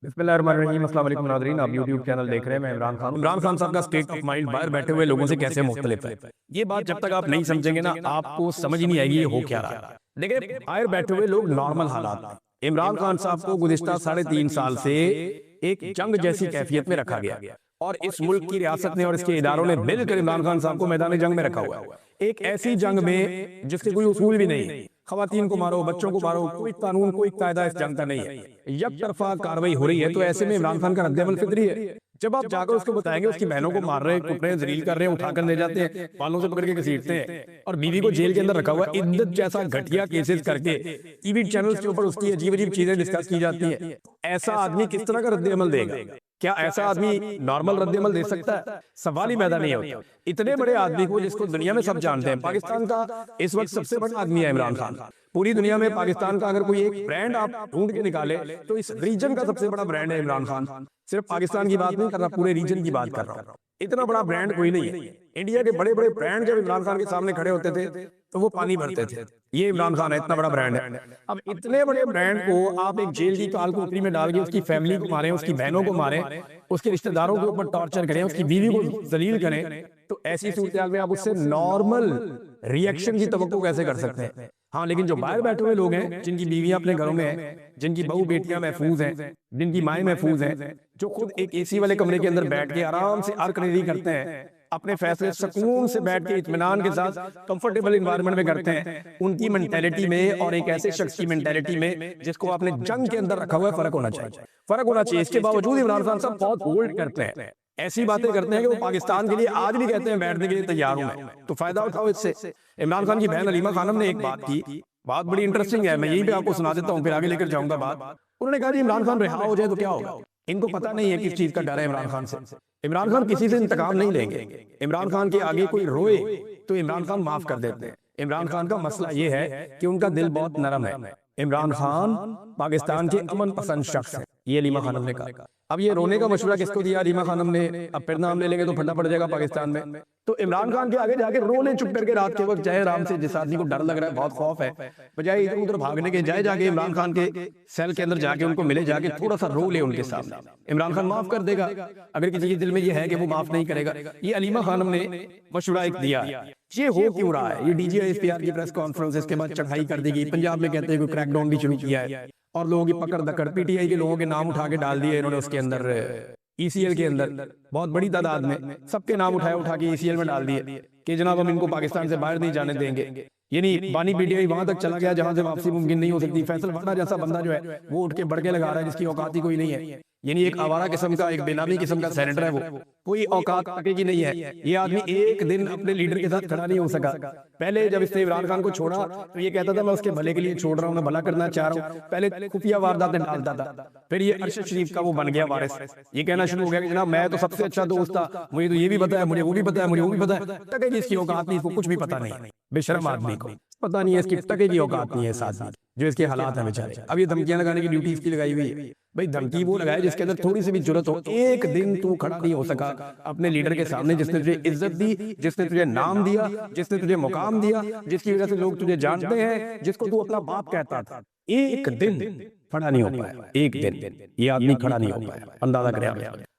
بسم اللہ الرحمن الرحیم۔ السلام علیکم ناظرین، آپ یوٹیوب چینل دیکھ رہے ہیں۔ میں عمران خان صاحب کا اسٹیٹ آف مائنڈ باہر بیٹھے ہوئے لوگوں سے کیسے مختلف ہے، یہ بات جب تک آپ نہیں سمجھیں گے نا آپ کو سمجھ ہی نہیں آئے گی یہ ہو کیا رہا ہے۔ دیکھیں، باہر بیٹھے ہوئے لوگ نارمل حالات میں، عمران خان صاحب کو گزشتہ 3.5 سال سے ایک جنگ جیسی کیفیت میں رکھا گیا، اور اس ملک کی ریاست نے اور اس کے اداروں نے مل کر عمران خان صاحب کو میدان جنگ میں رکھا ہوا ہے، ایک ایسی جنگ میں جس کے کوئی اصول بھی نہیں۔ خواتین کو مارو، بچوں کو مارو، کوئی قانون کوئی قاعدہ اس جنگ کا نہیں ہے، یک طرفہ کاروائی ہو رہی ہے۔ تو ایسے میں عمران خان کا رد عمل فطری ہے۔ جب آپ جا کر اس کو بتائیں گے اس کی بہنوں کو مار رہے ہیں، کٹ رہے ہیں، ذلیل کر رہے ہیں، اٹھا کر لے جاتے ہیں، بالوں سے پکڑ کے گھسیٹتے ہیں، اور بیوی کو جیل کے اندر رکھا ہوا ہے، عدت جیسا گھٹیا کیسز کر کے ٹی وی چینلز کے اوپر اس کی عجیب عجیب چیزیں ڈسکس کی جاتی ہیں، ایسا آدمی کس طرح کا رد عمل دے گا؟ کیا ایسا آدمی نارمل رد عمل دے سکتا ہے؟ سوال ہی پیدا نہیں ہوتا۔ اتنے بڑے آدمی کو جس کو دنیا میں سب جانتے ہیں، پاکستان کا اس وقت سب سے بڑا آدمی ہے عمران خان۔ پوری دنیا میں پاکستان کا اگر کوئی ایک برانڈ آپ ڈھونڈ کے نکالے تو اس ریجن کا سب سے بڑا برانڈ ہے عمران خان۔ صرف پاکستان کی بات نہیں کر رہا، پورے ریجن کی بات کر رہا ہوں۔ اتنا بڑا برانڈ کوئی نہیں ہے۔ انڈیا کے بڑے بڑے برانڈ جب عمران خان کے سامنے کھڑے ہوتے تھے تو وہ پانی بھرتے تھے۔ یہ عمران خان ہے، اتنا بڑا برانڈ ہے۔ اب اتنے بڑے برانڈ کو آپ ایک جیل کی کال کوٹری میں ڈال کے اس کی فیملی کو ماریں، اس کی بہنوں کو ماریں، اس کے رشتہ داروں کے اوپر ٹارچر کریں، اس کی بیوی کو ذلیل کریں، تو ایسی صورتحال میں آپ اس سے نارمل ریئیکشن کی توقع کیسے کر سکتے ہیں؟ ہاں، لیکن جو باہر بیٹھے ہوئے لوگ ہیں، جن کی بیویاں اپنے گھروں میں ہیں، جن کی بہو بیٹیاں محفوظ ہیں، جن کی مائیں محفوظ ہیں، جو خود ایک اے سی والے کمرے کے اندر بیٹھ کے آرام سے ارکنری کرتے ہیں، اپنے فیصلے سکون سے بیٹھ کے اطمینان کے ساتھ کمفرٹیبل انوائرمنٹ میں کرتے ہیں، ان کی مینٹیلٹی میں اور ایک ایسے شخص کی مینٹیلٹی میں جس کو آپ نے جنگ کے اندر رکھا ہوا ہے، فرق ہونا چاہیے۔ فرق ہونا چاہیے۔ اس کے باوجود عمران خان صاحب بہت بولڈ کرتے ہیں، ایسی باتیں کرتے ہیں کہ وہ پاکستان کے لیے آج بھی کہتے ہیں بیٹھنے کے لیے تیار ہوں میں، تو فائدہ اٹھاؤ اس سے۔ عمران خان کی بہن علیمہ خانم نے ایک بات کی، بات بڑی انٹرسٹنگ ہے، میں یہی پہ آپ کو سنا دیتا ہوں، پھر آگے لے کر جاؤں گا بات۔ انہوں نے کہا جی عمران خان رہا ہو جائے تو کیا ہوگا؟ ان کو پتہ نہیں ہے کس چیز کا ڈر ہے عمران خان سے۔ عمران خان کسی سے انتقام نہیں لیں گے۔ عمران خان کے آگے کوئی روئے تو عمران خان معاف کر دیتے ہیں۔ عمران خان کا مسئلہ یہ ہے کہ ان کا دل بہت نرم ہے۔ عمران خان پاکستان کے امن پسند شخص ہیں، یہ علیمہ خانم نے کہا۔ اب یہ رونے کا مشورہ کس کو دیا علیمہ خانم نے؟ اب پھر نام لے لیں گے تو پھٹا پڑ جائے گا پاکستان میں، تو عمران خان کے آگے جا کے رو لیں چپ کر کے رات کے وقت، جائے آرام سے۔ جس آدمی کو ڈر لگ رہا ہے، بہت خوف ہے، بجائے ادھر ادھر بھاگنے کے، جائے جا کے عمران خان کے سیل کے اندر جا کے ان کو ملے، جا کے تھوڑا سا رو لے ان کے سامنے۔ عمران خان معاف کر دے گا۔ اگر کسی کے دل میں یہ ہے کہ وہ معاف نہیں کرے گا، یہ علیمہ خانم نے مشورہ ایک دیا ہے۔ یہ ہو کیوں رہا ہے؟ یہ D G S P R کی پریس کانفرنس، اس کے بعد چڑھائی کر دی گئی، پنجاب میں کہتے ہیں کوئی کریک ڈاؤن بھی شروع کیا ہے، اور لوگوں کی پکڑ دکڑ، پی ٹی آئی کے لوگوں کے نام اٹھا کے ڈال دیے انہوں نے اس کے اندر، ای سی ایل کے اندر بہت بڑی تعداد میں سب کے نام اٹھا کے ای سی ایل میں ڈال دیے کہ جناب ہم ان کو پاکستان سے باہر نہیں جانے دیں گے۔ یعنی بانی پی ٹی آئی وہاں تک چلا گیا جہاں سے واپسی ممکن نہیں ہو سکتی۔ فیصل وارڈا جیسا بندہ جو ہے وہ اٹھ کے بڑکے لگا رہا ہے جس کی اوقات ہی کوئی نہیں ہے، یعنی ایک آوارہ قسم کا، ایک بے نامی قسم کا سینیٹر ہے، وہ کوئی اوقات تک کی نہیں ہے۔ یہ آدمی ایک دن اپنے لیڈر کے ساتھ کھڑا نہیں ہو سکا۔ پہلے جب اس نے عمران خان کو چھوڑا تو یہ کہتا تھا میں اس کے بھلے کے لیے چھوڑ رہا ہوں، میں بھلا کرنا چاہ رہا ہوں، پہلے خفیہ وارداتیں ڈالتا تھا، پھر یہ ارشد شریف کا وہ بن گیا وارث، یہ کہنا شروع ہو گیا کہ جناب میں تو سب سے اچھا دوست تھا، مجھے تو یہ بھی پتا ہے، مجھے وہ بھی پتا ہے، مجھے وہ بھی پتا ہے، تک اس کی اوقات نہیں، اس کو کچھ بھی پتا نہیں۔ بے شرم آدمی کو پتا نہیں ہے، اس کی ٹکے کی اوقات نہیں ہے اس آدمی جو اس کے حالات ہیں بیچارے۔ اب یہ دھمکیاں لگانے کی ڈیوٹی اس کی لگائی ہوئی ہے۔ بھائی دھمکی وہ لگائے جس کے اندر تھوڑی سی بھی جرت ہو۔ ایک دن تو کھڑا نہیں ہو سکا اپنے لیڈر کے سامنے جس نے تجھے عزت دی، جس نے تجھے نام دیا، جس نے تجھے مقام دیا، جس کی وجہ سے لوگ تجھے جانتے ہیں، جس کو تو اپنا باپ کہتا تھا، ایک دن کھڑا نہیں ہو پایا۔ ایک دن یہ آدمی کھڑا نہیں ہو پایا، اندازہ کریں آپ۔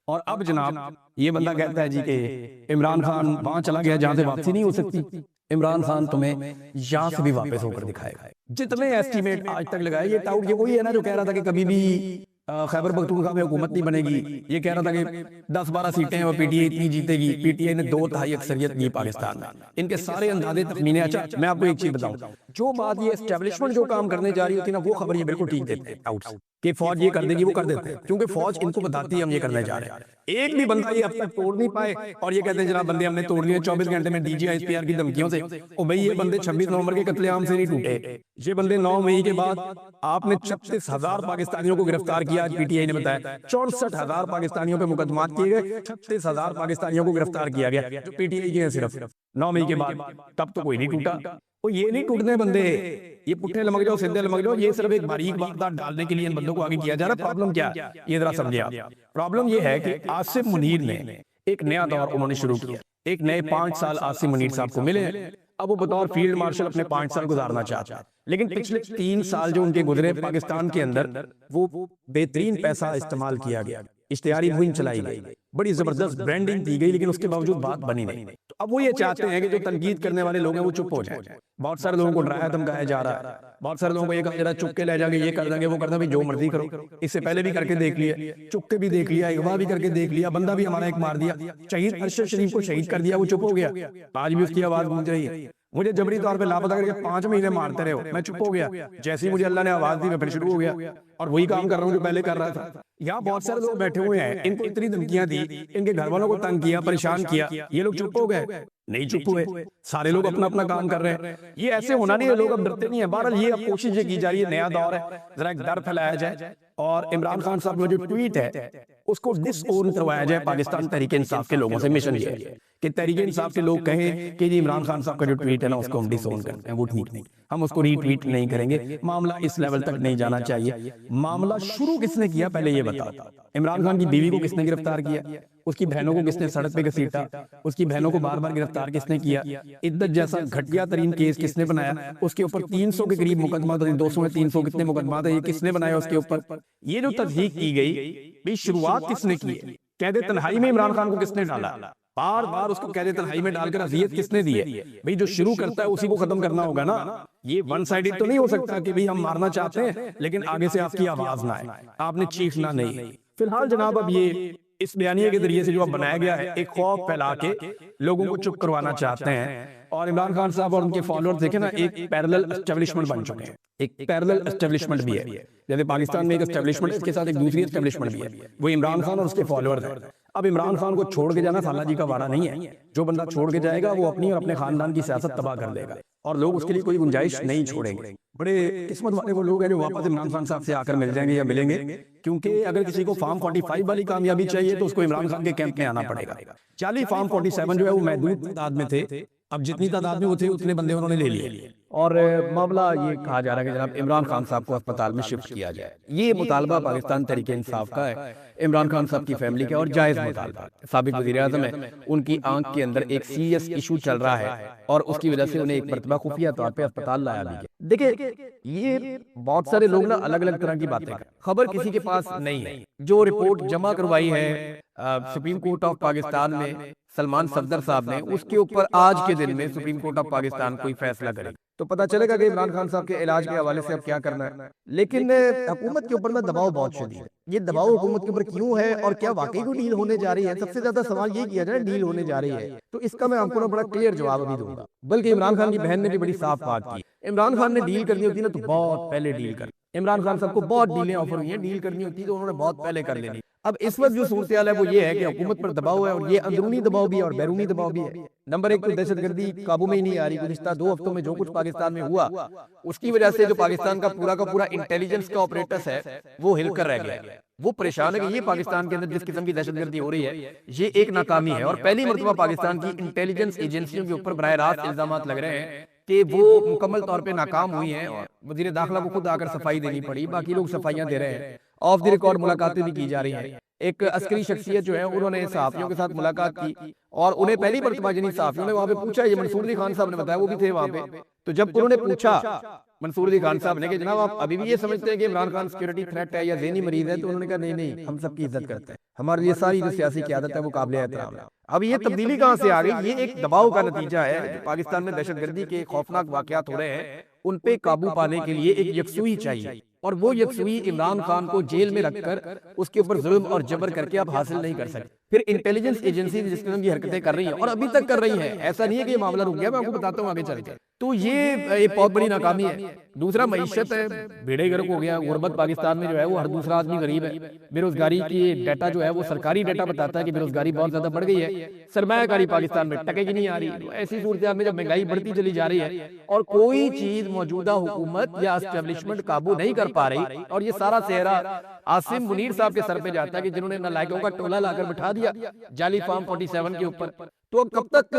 اور اب جناب یہ بندہ کہتا ہے جی کہ عمران خان وہاں چلا گیا جہاں سے واپسی نہیں ہو سکتی۔ عمران خان تمہیں یہاں سے بھی واپس ہو کر دکھائے گا۔ جتنے ایسٹیمیٹ آج تک لگائے، یہ ٹاؤٹ یہ وہی ہے نا جو کہہ رہا تھا کہ کبھی بھی خیبر پختونخوا میں حکومت نہیں بنے گی، یہ کہہ رہا تھا کہ 10-12 سیٹیں اور پی ٹی آئی اتنی جیتے گی۔ پی ٹی آئی نے 2/3 اکثریت دی پاکستان میں۔ ان کے سارے اندازے تخمینے۔ اچھا میں آپ کو ایک چیز بتاؤں، جو بات یہ اسٹیبلشمنٹ جو کام کرنے جا رہی ہوتی ہے نا، وہ خبر یہ بالکل ٹھیک دیتے ہیں ٹاؤٹس کہ فوج یہ کر دے گی، وہ کر دیتے ہیں، کیونکہ فوج ان کو بتاتی ہے ہم یہ کرنے جا رہے ہیں۔ ایک بھی بندہ یہ اب تک توڑ نہیں پائے، اور یہ کہتے ہیں جناب بندے ہم نے توڑ لیے 24 گھنٹے میں D G S P R کی دھمکیوں سے۔ او بھائی یہ بندے 26 نومبر کے قتل عام سے نہیں ٹوٹے، یہ بندے 9 مئی کے بعد آپ نے 36,000 پاکستانیوں کو گرفتار کیا۔ آج پی ٹی آئی نے بتایا 64,000 پاکستانیوں پہ مقدمات کیے گئے، 36,000 پاکستانیوں کو گرفتار کیا گیا جو پی ٹی آئی کے ہیں صرف 9 مئی کے بعد۔ تب تو کوئی نہیں ٹوٹا۔ وہ یہ نہیں ٹوٹنے بندے، یہ پٹھے لمک جاؤ سیدھے لمک جاؤ، یہ صرف ایک باریک واردات ڈالنے کے لیے ان بندوں کو آگے کیا جا رہا ہے۔ پرابلم کیا ہے یہ ذرا سمجھے آپ۔ پرابلم یہ ہے کہ عاصم منیر نے ایک نیا دور انہوں نے شروع کیا۔ ایک نئے 5 سال عاصم منیر صاحب کو ملے، اب وہ بطور فیلڈ مارشل اپنے 5 سال گزارنا چاہتا ہے، لیکن پچھلے 3 سال جو ان کے گزرے پاکستان کے اندر وہ بہترین پیسہ استعمال کیا گیا، اشتہاری مہم چلائی گئی، بڑی زبردست برانڈنگ دی گئی، لیکن اس کے باوجود بات بنی نہیں۔ تو اب وہ یہ چاہتے ہیں کہ جو تنقید کرنے والے لوگ ہیں وہ چپ ہو جائیں۔ بہت سارے لوگوں کو ڈرایا دھمکایا جا رہا ہے، بہت سارے لوگوں کو یہ کہا جا رہا ہے چپ کے لے جا کے یہ کر دیں گے وہ کر دیں گے، جو مرضی کرو۔ اس سے پہلے بھی کر کے دیکھ لیا، چپ کے بھی دیکھ لیا، اغوا بھی کر کے دیکھ لیا، بندہ بھی ہمارا ایک مار دیا، شہید ارشد شریف کو شہید کر دیا، وہ چپ ہو گیا، آج بھی اس کی آواز گونج رہی ہے۔ مجھے جبری طور پہ لاپتہ کر کے 5 مہینے مارتے رہے ہو، میں چپ ہو گیا، جیسے ہی مجھے اللہ نے آواز دی میں پھر شروع ہو گیا اور وہی کام کر رہا ہوں جو پہلے کر رہا تھا۔ یہاں بہت سارے لوگ بیٹھے ہوئے ہیں، ان کو اتنی دھمکیاں دی، ان کے گھر والوں کو تنگ کیا، پریشان کیا، یہ لوگ چپ ہو گئے؟ نہیں چپ ہوئے، سارے لوگ اپنا اپنا کام کر رہے ہیں۔ یہ ایسے ہونا نہیں ہے، لوگ اب ڈرتے نہیں ہیں۔ بہرحال یہ اب کوشش یہ کی جا رہی ہے، نیا دور ہے، ذرا ایک ڈر پھیلایا جائے اور عمران خان صاحب کا جو ٹویٹ ہے اس کو ڈس اون کروایا جائے پاکستان تحریک انصاف کے لوگوں سے۔ مشن یہ ہے کہ تحریک انصاف کے لوگ کہیں کہ جی عمران خان صاحب کا جو ٹویٹ ہے نا اس کو ہم ڈس اون کرتے ہیں، وہ ٹھیک نہیں، ہم اس کو ری ٹویٹ نہیں کریں گے، معاملہ اس لیول تک نہیں جانا چاہیے۔ معاملہ شروع کس نے کیا پہلے یہ بتا، عمران خان کی بیوی کو کس نے گرفتار کیا، اس کی بہنوں کو کس نے سڑک پہ گھسیٹا، اس کی بہنوں کو بار بار گرفتار کس نے کیا، عدت جیسا گھٹیا ترین کیس کس نے بنایا، اس کے اوپر 300 کے قریب مقدمات، 200 میں 300 کتنے مقدمات ہیں، یہ کس نے بنایا اس کے اوپر، یہ جو تضحیق کی گئی بھی شروعات کس نے کی ہے، قید تنہائی میں عمران خان کو کس نے ڈالا، بار بار اس کو قید تنہائی میں ڈال کر اذیت کس نے دی ہے، بھئی جو شروع کرتا ہے اسی کو ختم کرنا ہوگا نا۔ یہ ون سائیڈڈ تو نہیں ہو سکتا کہ بھئی ہم مارنا چاہتے ہیں لیکن آگے سے آپ کی آواز نہ آئے، آپ نے چیخنا نہیں۔ فی الحال جناب اب یہ اس بیانیے کے ذریعے سے جو اب بنایا گیا ہے ایک خوف پھیلا کے لوگوں کو چپ کروانا چاہتے ہیں، اور عمران خان صاحب اور ان کے فالوور دیکھیں نا ایک پیرلل اسٹیبلشمنٹ بن چکے ہیں، ایک پیرلل اسٹیبلشمنٹ بھی ہے، جیسے پاکستان میں ایک اسٹیبلشمنٹ اس کے ساتھ ایک دوسری اسٹیبلشمنٹ بھی ہے، وہ عمران خان اور اس کے فالوور ہیں۔ اب عمران خان کو چھوڑ کے جانا سالہ جی کا وعدہ نہیں ہے، جو بندہ چھوڑ کے جائے گا وہ اپنی اور اپنے خاندان کی سیاست تباہ کر دے گا، اور لوگ اس کے لیے کوئی گنجائش نہیں چھوڑیں گے۔ بڑے قسمت والے وہ لوگ ہیں جو واپس عمران خان صاحب سے آ کر مل جائیں گے یا ملیں گے، کیونکہ اگر کسی کو فارم 45 والی کامیابی چاہیے تو اس کو عمران خان کے کیمپ میں آنا پڑے گا۔ 40 فارم 47 جو ہے وہ محدود تعداد میں تھے، اب جتنی تعداد میں وہ تھے اتنے بندے انہوں نے لے لیے، اور معاملہ یہ کہا جا رہا ہے کہ جناب عمران خان صاحب کو اسپتال میں شفٹ کیا جائے۔ یہ مطالبہ پاکستان تحریک انصاف کا ہے، عمران خان صاحب کی فیملی کا، اور جائز مطالبہ۔ سابق وزیر اعظم ہے، ان کی آنکھ کے اندر ایک سیریس ایشو چل رہا ہے اور اس کی وجہ سے انہیں ایک مرتبہ خفیہ طور پہ اسپتال لایا بھی گیا۔ دیکھیں یہ بہت سارے لوگ نا الگ الگ طرح کی باتیں کریں، خبر کسی کے پاس نہیں ہے۔ جو رپورٹ جمع کروائی ہے سپریم کورٹ آف پاکستان میں سلمان صفدر صاحب نے، اس کے اوپر آج کے دن میں سپریم کورٹ آف پاکستان کوئی فیصلہ کرے تو پتہ چلے گا کہ عمران خان صاحب کے علاج کے حوالے سے اب کیا کرنا ہے۔ لیکن حکومت کے اوپر میں دباؤ بہت شدید ہے، یہ دباؤ حکومت کے اوپر کیوں ہے اور کیا واقعی کوئی ڈیل ہونے جا رہی ہے؟ سب سے زیادہ سوال یہ کیا جائے ڈیل ہونے جا رہی ہے تو اس کا میں آپ کو نا بڑا کلیئر جواب ابھی دوں گا، بلکہ عمران خان کی بہن نے بھی بڑی صاف بات کی۔ عمران خان نے ڈیل کرنی ہوتی نا تو بہت پہلے ڈیل کر، عمران خان صاحب کو بہت ڈیلیں آفر ہوئی ہیں، ڈیل کرنی ہوتی تو انہوں نے بہت پہلے کر لینی۔ اب اس وقت جو صورتحال ہے وہ یہ ہے کہ حکومت پر دباؤ ہے، اور یہ اندرونی دباؤ بھی ہے اور بیرونی دباؤ بھی ہے۔ نمبر 1 تو دہشت گردی قابو میں ہی نہیں آ رہی، گزشتہ 2 ہفتوں میں جو کچھ پاکستان میں ہوا اس کی وجہ سے جو پاکستان کا پورا انٹیلیجنس کا آپریٹس ہے وہ ہل کر رہ گیا ہے، وہ پریشان ہے کہ یہ پاکستان کے اندر جس قسم کی دہشت گردی ہو رہی ہے یہ ایک ناکامی ہے، اور پہلی مرتبہ پاکستان کی انٹیلیجنس ایجنسیوں کے اوپر براہ راست الزامات لگ رہے ہیں کہ وہ مکمل طور پہ ناکام ہوئی ہیں، اور وزیر داخلہ کو خود آ کر صفائی دینی پڑی، باقی لوگ صفائیاں دے رہے ہیں، آف دی ریکارڈ ملاقاتیں بھی کی جا رہی ہیں۔ ایک عسکری شخصیت جو ہے انہوں نے صحافیوں کے ساتھ ملاقات کی، اور انہیں پہلی مرتبہ جنہیں صحافیوں نے وہاں پہ پوچھا، یہ منصور علی خان صاحب نے بتایا وہ بھی تھے وہاں پہ، تو جب انہوں نے پوچھا منصور علی خان صاحب نے کہ جناب آپ ابھی بھی یہ سمجھتے ہیں کہ عمران خان سیکیورٹی تھریٹ ہے یا ذہنی مریض ہے، تو انہوں نے کہا نہیں ہم سب کی عزت کرتے ہیں، ہمارے لیے ساری جو سیاسی قیادت ہے وہ قابل احترام ہے۔ اب یہ تبدیلی کہاں سے آ گئی؟ یہ ایک دباؤ کا نتیجہ ہے، جو پاکستان میں دہشت گردی کے خوفناک واقعات ہو رہے ہیں ان پہ قابو پانے کے لیے ایک یکسوئی چاہیے، اور وہ یکسوئی عمران خان کو جیل میں رکھ کر اس کے اوپر ظلم اور جبر کر کے آپ حاصل نہیں کر سکتے۔ پھر انٹیلیجنس ایجنسی جس قسم کی حرکتیں کر رہی ہیں اور ابھی تک کر رہی ہیں، ایسا نہیں ہے کہ یہ معاملہ رک گیا، میں آپ کو بتاتا ہوں آگے چل کے، تو یہ ایک بہت بڑی ناکامی ہے۔ دوسرا معیشت ہے، بیڑے گرک ہو گیا، غربت پاکستان میں جو ہے وہ ہر دوسرا آدمی غریب ہے، بے روزگاری کی ڈیٹا جو ہے وہ سرکاری ڈیٹا بتاتا ہے کہ بے روزگاری بہت زیادہ بڑھ گئی ہے، سرمایہ کاری پاکستان میں ٹکے کی نہیں آ رہی۔ ایسی صورتحال میں جب مہنگائی بڑھتی چلی جا رہی ہے اور کوئی چیز موجودہ حکومت یا اسٹیبلشمنٹ قابو نہیں کر پا رہی، اور یہ سارا سہرا عاصم منیر صاحب کے سر پہ جاتا ہے کہ جنہوں نے نالائقوں کا ٹولہ لا کر بٹھا دیا جعلی فارم 47 کے اوپر، تو کب تک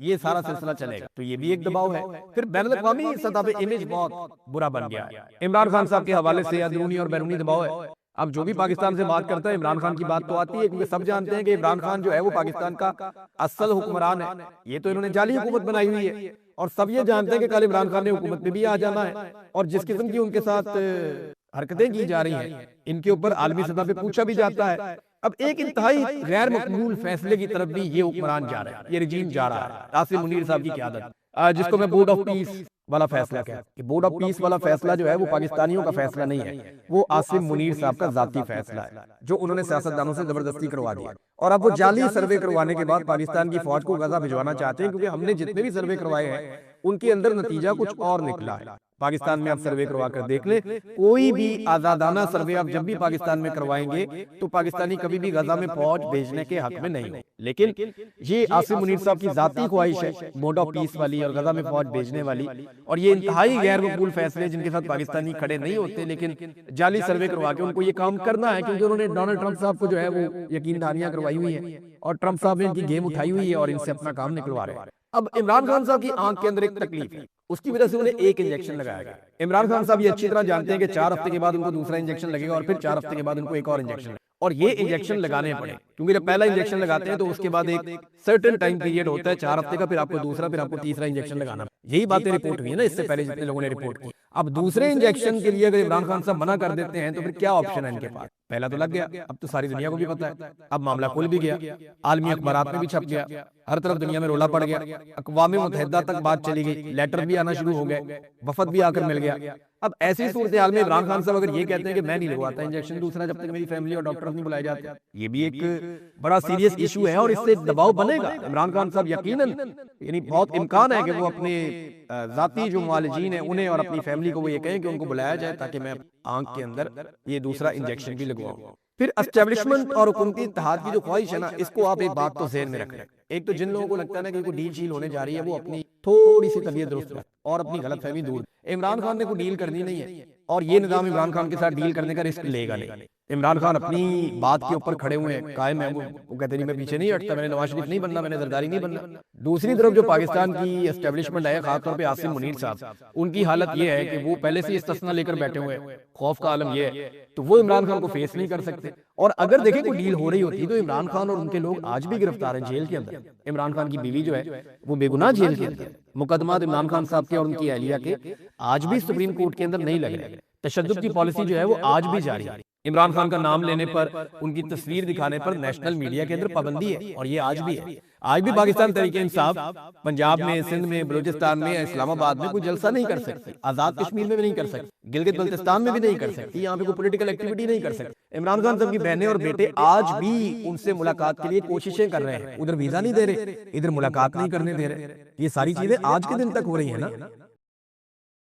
یہ سارا سلسلہ چلے گا؟ تو یہ بھی ایک دباؤ ہے۔ پھر بین الاقوامی سطح پہ امیج بہت برا بن گیا ہے، عمران خان صاحب کے حوالے سے اندرونی اور بیرونی دباؤ ہے۔ اب جو بھی پاکستان سے بات کرتا ہے عمران خان کی بات تو آتی ہے، کیونکہ سب جانتے ہیں کہ عمران خان جو ہے وہ پاکستان کا اصل حکمران ہے، یہ تو انہوں نے جعلی حکومت بنائی ہوئی ہے، اور سب یہ جانتے ہیں کہ کل عمران خان نے حکومت میں بھی آ جانا ہے، اور جس قسم کی ان کے ساتھ حرکتیں کی جا رہی ہیں، ان کے اوپر عالمی سطح پہ پوچھا بھی جاتا ہے۔ اب ایک انتہائی غیر مقبول فیصلے کی طرف بھی یہ حکمران جا رہا ہے، یہ رجیم جا رہا ہے، عاصم منیر صاحب کی قیادت، جس کو میں بورڈ آف پیس والا فیصلہ کہتا ہوں کہ بورڈ آف پیس والا فیصلہ جو ہے وہ پاکستانیوں کا فیصلہ نہیں ہے، وہ عاصم منیر صاحب کا ذاتی فیصلہ ہے جو انہوں نے سیاستدانوں سے زبردستی کروا دیا، اور اب وہ جعلی سروے کروانے کے بعد پاکستان کی فوج کو غزہ بھجوانا چاہتے ہیں، کیونکہ ہم نے جتنے بھی سروے کروائے ہیں ان کے اندر نتیجہ کچھ اور نکلا ہے۔ پاکستان میں آپ سروے کروا کر دیکھ لیں، کوئی بھی آزادانہ سروے آپ جب بھی پاکستان میں کروائیں گے تو پاکستانی کبھی بھی غزہ میں فوج بھیجنے کے حق میں نہیں ہو، لیکن یہ عاصم منیر صاحب کی ذاتی خواہش ہے بورڈ آف پیس والی اور غزہ میں فوج بھیجنے والی، اور یہ انتہائی غیر مقبول فیصلے جن کے ساتھ پاکستانی کھڑے نہیں ہوتے، لیکن جعلی سروے کروا کے ان کو یہ کام کرنا ہے، کیونکہ انہوں نے ڈونلڈ ٹرمپ صاحب کو جو ہے وہ یقین دہانیاں کروائی ہوئی ہیں، اور ٹرمپ صاحب نے ان کی گیم اٹھائی ہوئی ہے اور ان سے اپنا کام نکلوا رہے ہیں۔ اب عمران خان صاحب کی آنکھ کے اندر ایک تکلیف ہے، اس کی وجہ سے انہیں ایک انجیکشن لگایا گیا۔ عمران خان صاحب یہ اچھی طرح جانتے ہیں کہ 4 ہفتے کے بعد ان کو دوسرا انجیکشن لگے گا، اور پھر 4 ہفتے کے بعد ان کو ایک اور انجیکشن لگے گا، اور یہ انجیکشن لگانے پڑے، کیونکہ جب پہلا انجیکشن لگاتے ہیں تو اس کے بعد ایک سرٹن ٹائم پیریڈ ہوتا ہے 4 ہفتے کا، پھر آپ کو دوسرا، پھر آپ کو تیسرا انجیکشن لگانا۔ یہی باتیں رپورٹ ہوئی ہیں نا اس سے پہلے جتنے لوگوں نے رپورٹ کی۔ اب دوسرے انجیکشن کے لیے اگر عمران خان صاحب منع کر دیتے ہیں تو پھر کیا آپشن ہے ان کے پاس؟ پہلا تو لگ گیا، اب تو ساری دنیا کو بھی پتا ہے، اب معاملہ کھل بھی گیا، عالمی اخبارات میں بھی چھپ گیا، ہر طرف دنیا میں رولا پڑ گیا، اقوام متحدہ تک بات چلی گئی، لیٹر بھی آنا شروع ہو گئے، وفد بھی آ کر مل گیا۔ اب ایسی صورتحال میں عمران خان صاحب اگر یہ کہتے ہیں کہ میں نہیں لگواتا انجیکشن دوسرا جب تک میری فیملی اور ڈاکٹر نہیں بلائے جاتے، یہ بھی ایک بڑا سیریس ایشو ہے، اور اس سے دباؤ بنے گا۔ عمران خان صاحب یقیناً یعنی بہت امکان ہے کہ وہ اپنے ذاتی جو معالجین ہیں انہیں اور اپنی فیملی کو وہ یہ کہیں کہ ان کو بلایا جائے تاکہ میں آنکھ کے اندر یہ دوسرا انجیکشن بھی لگواؤں۔ پھر اسٹیبلشمنٹ اور حکومتی اتحاد کی جو خواہش ہے نا، اس کو آپ ایک بات تو ذہن میں رکھیں۔ ایک تو جن لوگوں کو لگتا ہے نا کہ کوئی ڈیل شیل ہونے جا رہی ہے، وہ اپنی تھوڑی سی طبیعت درست رکھیں اور اپنی غلط فہمی دور۔ عمران خان نے کوئی ڈیل کرنی نہیں ہے، اور یہ نظام عمران خان کے ساتھ ڈیل کرنے کا رسک لے گا نہیں۔ عمران خان اپنی بات کے اوپر کھڑے ہوئے ہیں، قائم ہیں، وہ کہتے ہیں میں پیچھے نہیں ہٹتا، میں نے نواز شریف نہیں بننا، میں نے زرداری نہیں بننا۔ دوسری طرف جو پاکستان کی اسٹیبلشمنٹ ہے، خاص طور پہ عاصم منیر صاحب، ان کی حالت یہ ہے کہ وہ پہلے سے استثنا لے کر بیٹھے ہوئے ہیں، خوف کا عالم یہ ہے، تو وہ عمران خان کو فیس نہیں کر سکتے۔ اور اگر دیکھیں کوئی ڈیل ہو رہی ہوتی تو عمران خان اور ان کے لوگ آج بھی گرفتار ہیں جیل کے اندر۔ عمران خان کی بیوی جو ہے وہ بے گناہ جیل کے اندر، مقدمات عمران خان صاحب کے اور ان کی اہلیہ کے آج بھی سپریم کورٹ کے اندر نہیں لگ رہے۔ تشدد کی پالیسی جو ہے وہ آج بھی جاری ہے۔ عمران خان کا نام لینے پر، ان کی تصویر دکھانے پر نیشنل میڈیا کے اندر پابندی ہے، اور یہ آج بھی ہے۔ آج بھی پاکستان تحریک انصاف پنجاب میں، سندھ میں، بلوچستان میں، اسلام آباد میں کوئی جلسہ نہیں کر سکتی، آزاد کشمیر میں بھی نہیں کر سکتی، گلگت بلتستان میں بھی نہیں کر سکتی، یہاں پہ کوئی پولیٹیکل ایکٹیویٹی نہیں کر سکتی۔ عمران خان صاحب کی بہنیں اور بیٹے آج بھی ان سے ملاقات کے لیے کوششیں کر رہے ہیں، ادھر ویزا نہیں دے رہے، ادھر ملاقات نہیں کرنے دے رہے۔ یہ ساری چیزیں آج کے دن تک ہو رہی ہیں نا۔